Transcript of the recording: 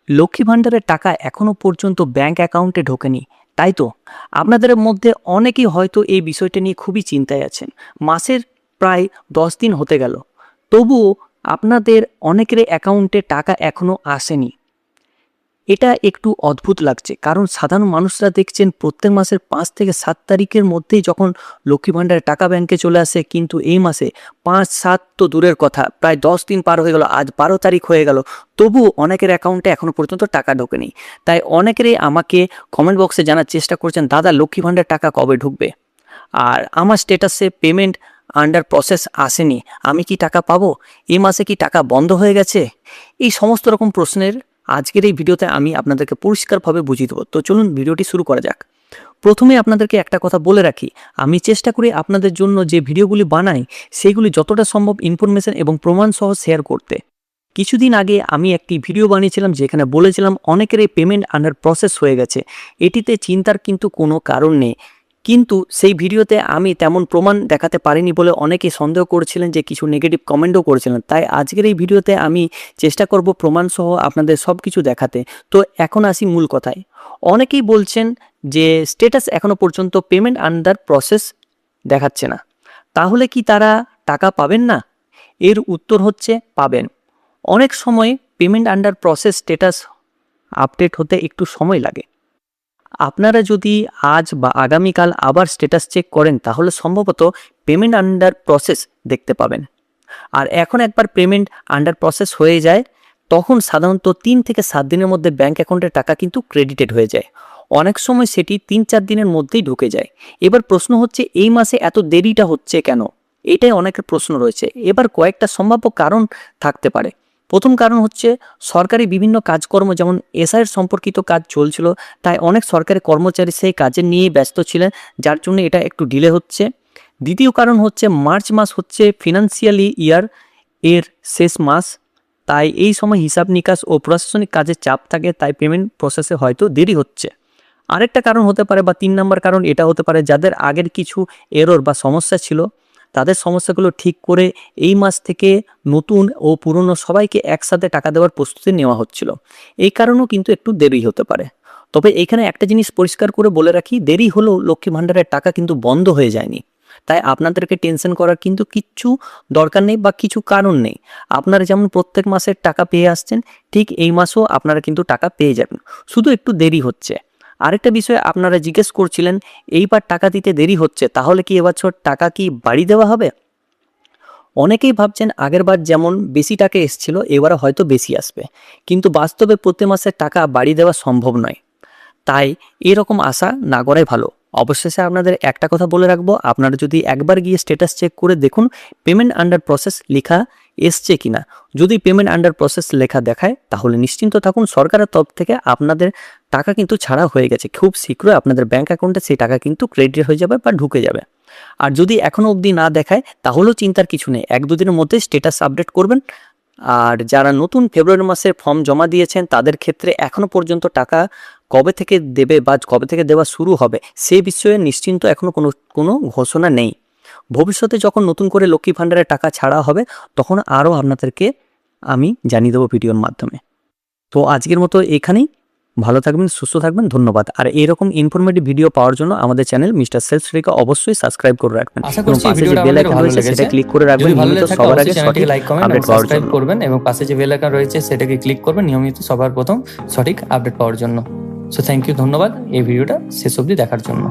লক্ষ্মী ভাণ্ডারের টাকা এখনো পর্যন্ত ব্যাংক অ্যাকাউন্টে ঢোকেনি, তাই তো? আপনাদের মধ্যে অনেকেই হয়তো এই বিষয়টা নিয়ে খুবই চিন্তায় আছেন। মাসের প্রায় 10 দিন হতে গেল, তবুও আপনাদের অনেকেরই অ্যাকাউন্টে টাকা এখনো আসেনি। এটা একটু অদ্ভুত লাগছে, কারণ সাধারণ মানুষরা দেখছেন প্রত্যেক মাসের 5 থেকে 7 তারিখের মধ্যেই যখন লক্ষ্মী ভাণ্ডারের টাকা ব্যাংকে চলে আসে, কিন্তু এই মাসে 5-7 তো দূরের কথা, প্রায় 10 দিন পার হয়ে গেল, আজ 12 তারিখ হয়ে গেল, তবুও অনেকের অ্যাকাউন্টে এখনও পর্যন্ত টাকা ঢোকেনি। তাই অনেকেরই আমাকে কমেন্ট বক্সে জানার চেষ্টা করছেন, দাদা লক্ষ্মী ভাণ্ডারের টাকা কবে ঢুকবে, আর আমার স্ট্যাটাসে পেমেন্ট আন্ডার প্রসেস আসেনি, আমি কি টাকা পাবো, এই মাসে কি টাকা বন্ধ হয়ে গেছে? এই সমস্ত রকম প্রশ্নের আজকের এই ভিডিওতে আমি আপনাদেরকে পরিষ্কারভাবে বুঝিয়ে দেবো। তো চলুন ভিডিওটি শুরু করা যাক। প্রথমে আপনাদেরকে একটা কথা বলে রাখি, আমি চেষ্টা করি আপনাদের জন্য যে ভিডিওগুলি বানাই সেগুলি যতটা সম্ভব ইনফরমেশন এবং প্রমাণ সহ শেয়ার করতে। কিছুদিন আগে আমি একটি ভিডিও বানিয়েছিলাম যেখানে বলেছিলাম অনেকের এই পেমেন্ট আন্ডার প্রসেস হয়ে গেছে, এটিতে চিন্তার কিন্তু কোনো কারণ নেই। কিন্তু সেই ভিডিওতে আমি তেমন প্রমাণ দেখাতে পারিনি বলে অনেকে সন্দেহ করেছিলেন, যে কিছু নেগেটিভ কমেন্টও করেছিলেন। তাই আজকের এই ভিডিওতে আমি চেষ্টা করব প্রমাণ সহ আপনাদের সব কিছু দেখাতে। তো এখন আসি মূল কথায়। অনেকেই বলছেন যে স্ট্যাটাস এখনও পর্যন্ত পেমেন্ট আন্ডার প্রসেস দেখাচ্ছে না, তাহলে কি তারা টাকা পাবেন না? এর উত্তর হচ্ছে পাবেন। অনেক সময় payment under process status update হতে একটু সময় লাগে। আপনারা যদি আজ বা আগামীকাল আবার স্ট্যাটাস চেক করেন তাহলে সম্ভবত পেমেন্ট আন্ডার প্রসেস দেখতে পাবেন। আর এখন একবার পেমেন্ট আন্ডার প্রসেস হয়ে যায়, তখন সাধারণত 3 থেকে 7 দিনের মধ্যে ব্যাঙ্ক অ্যাকাউন্টের টাকা কিন্তু ক্রেডিটেড হয়ে যায়। অনেক সময় সেটি 3-4 দিনের মধ্যেই ঢুকে যায়। এবার প্রশ্ন হচ্ছে, এই মাসে এত দেরিটা হচ্ছে কেন? এটাই অনেকের প্রশ্ন রয়েছে। এবার কয়েকটা সম্ভাব্য কারণ থাকতে পারে। প্রথম কারণ হচ্ছে সরকারি বিভিন্ন কাজকর্ম, যেমন এসআইয়ের সম্পর্কিত কাজ চলছিল, তাই অনেক সরকারি কর্মচারী সেই কাজে নিয়ে ব্যস্ত ছিলেন, যার জন্য এটা একটু ডিলে হচ্ছে। দ্বিতীয় কারণ হচ্ছে মার্চ মাস হচ্ছে ফিনান্সিয়ালি ইয়ার এর শেষ মাস, তাই এই সময় হিসাব নিকাশ ও প্রশাসনিক কাজের চাপ থাকে, তাই পেমেন্ট প্রসেসে হয়তো দেরি হচ্ছে। আরেকটা কারণ হতে পারে, বা 3 নম্বর কারণ এটা হতে পারে, যাদের আগের কিছু এরর বা সমস্যা ছিল তাদের সমস্যাগুলো ঠিক করে এই মাস থেকে নতুন ও পুরনো সবাইকে একসাথে টাকা দেওয়ার প্রস্তুতি নেওয়া হচ্ছিল। এই কারণেও কিন্তু একটু দেরি হতে পারে। তবে এখানে একটা জিনিস পরিষ্কার করে বলে রাখি, দেরি হলেও লক্ষ্মী ভাণ্ডারের টাকা কিন্তু বন্ধ হয়ে যায়নি। তাই আপনাদেরকে টেনশন করার কিন্তু কিচ্ছু দরকার নেই বা কিছু কারণ নেই। আপনারা যেমন প্রত্যেক মাসের টাকা পেয়ে আসছেন, ঠিক এই মাসেও আপনারা কিন্তু টাকা পেয়ে যাবেন, শুধু একটু দেরি হচ্ছে। আরেকটা বিষয় আপনারা জিজ্ঞেস করছিলেন, এইবার টাকা দিতে দেরি হচ্ছে, তাহলে কি এবছর টাকা কি বাড়ি দেওয়া হবে? অনেকেই ভাবছেন আগেরবার যেমন বেশি টাকা এসেছিল এবারে হয়তো বেশি আসবে, কিন্তু বাস্তবে প্রতি মাসের টাকা বাড়ি দেওয়া সম্ভব নয়। তাই এরকম আশা না করাই ভালো। অবশেষে আপনাদের একটা কথা বলে রাখবো, আপনারা যদি একবার গিয়ে স্ট্যাটাস চেক করে দেখুন পেমেন্ট আন্ডার প্রসেস লেখা এসছে কিনা। যদি পেমেন্ট আন্ডার প্রসেস লেখা দেখায় তাহলে নিশ্চিন্ত থাকুন, সরকারের তরফ থেকে আপনাদের টাকা কিন্তু ছাড়া হয়ে গেছে। খুব শীঘ্রই আপনাদের ব্যাঙ্ক অ্যাকাউন্টে সেই টাকা কিন্তু ক্রেডিট হয়ে যাবে বা ঢুকে যাবে। আর যদি এখনও অবধি না দেখায় তাহলেও চিন্তার কিছু নেই, 1-2 দিনের মধ্যে স্ট্যাটাস আপডেট করবেন। আর যারা নতুন ফেব্রুয়ারি মাসে ফর্ম জমা দিয়েছেন তাদের ক্ষেত্রে এখনও পর্যন্ত টাকা কবে থেকে দেবে বা কবে থেকে দেওয়া শুরু হবে সে বিষয়ে নিশ্চিন্ত এখনও কোনো ঘোষণা নেই। ভবিষ্যতে যখন নতুন করে লক্ষ্মী ভাণ্ডারের টাকা ছাড়া হবে তখন আরও আপনাদেরকে আমি জানিয়ে দেবো ভিডিওর মাধ্যমে। তো আজকের মতো এখানেই। ভালো থাকবেন, সুস্থ থাকবেন, ধন্যবাদ। আর এরকম ইনফরমেটিভ ভিডিও পাওয়ার জন্য আমাদের চ্যানেল মিস্টার সেলস রেখা অবশ্যই সাবস্ক্রাইব করে রাখবেন। আশা করছি পাশে যে ভিডিওটা বেল আপনাদের আইকন ভালো রয়েছে লেগেছে। সেটা ক্লিক করে রাখবেন যদি ভালো নিয়মিত লেগে থাকে সবার আগে অবশ্যই চ্যানেলটিকে সঠিক লাইক কমেন্ট আপডেট এবং পাওয়ার সাবস্ক্রাইব জন্য। করবেন এবং পাশে যে বেল আইকন রয়েছে সেটাকে ক্লিক করবেন নিয়মিত সবার প্রথম সঠিক আপডেট পাওয়ার জন্য। সো থ্যাংক ইউ, ধন্যবাদ এই ভিডিওটা শেষ অবধি দেখার জন্য।